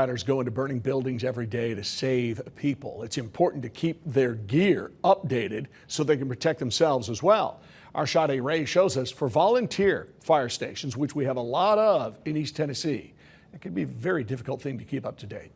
Firefighters go into burning buildings every day to save people. It's important to keep their gear updated so they can protect themselves as well. Our Sade Ray shows us for volunteer fire stations, which we have a lot of in East Tennessee, it can be a very difficult thing to keep up to date.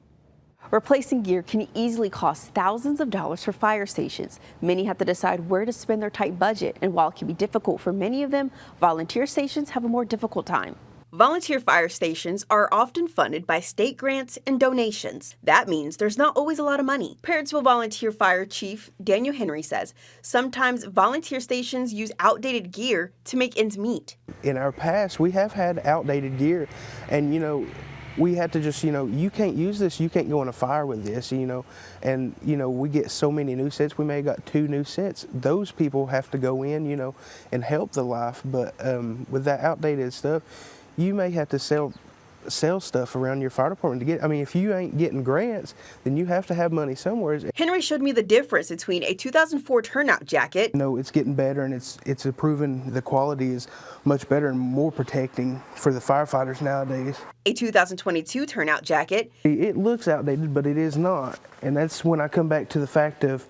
Replacing gear can easily cost thousands of dollars for fire stations. Many have to decide where to spend their tight budget, and while it can be difficult for many of them, volunteer stations have a more difficult time. Volunteer fire stations are often funded by state grants and donations. That means there's not always a lot of money. Parentsville Volunteer Fire Chief Daniel Henry says sometimes volunteer stations use outdated gear to make ends meet. In our past, we have had outdated gear, and we had to just, you can't use this, you can't go on a fire with this, and, we get so many new sets. We may have got 2 new sets. Those people have to go in, and help the life, but with that outdated stuff, you may have to sell stuff around your fire department to get. I mean, if you ain't getting grants, then you have to have money somewhere. Henry showed me the difference between a 2004 turnout jacket. It's getting better, and it's improving. The quality is much better and more protecting for the firefighters nowadays. A 2022 turnout jacket. It looks outdated, but it is not. And that's when I come back to the fact of,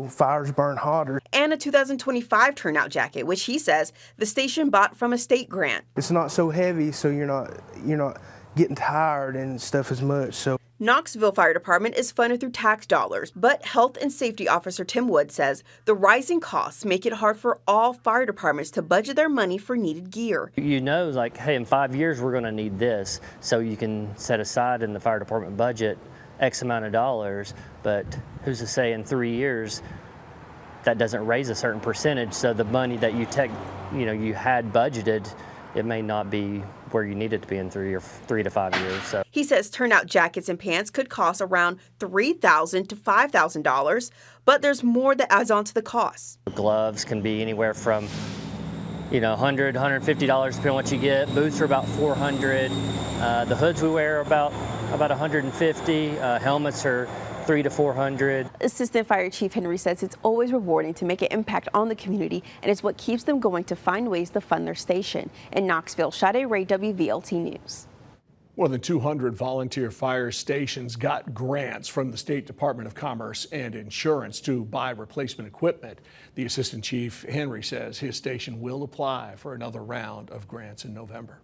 fires burn hotter. And a 2025 turnout jacket, which he says the station bought from a state grant. It's not so heavy, so you're not getting tired and stuff as much. So Knoxville Fire Department is funded through tax dollars, but Health and Safety Officer Tim Wood says the rising costs make it hard for all fire departments to budget their money for needed gear. Like, hey, in 5 years we're going to need this, so you can set aside in the fire department budget X amount of dollars, but who's to say in 3 years that doesn't raise a certain percentage, so the money that you had budgeted, it may not be where you need it to be in 3 to 5 years. So he says turnout jackets and pants could cost around $3,000 to $5,000, but there's more that adds on to the cost. Gloves can be anywhere from $100, $150 depending on what you get. Boots are about $400. The hoods we wear are about $150. Helmets are $300 to $400. Assistant Fire Chief Henry says it's always rewarding to make an impact on the community, and it's what keeps them going to find ways to fund their station. In Knoxville, Sade Ray, WVLT News. More than 200 volunteer fire stations got grants from the State Department of Commerce and Insurance to buy replacement equipment. The Assistant Chief Henry says his station will apply for another round of grants in November.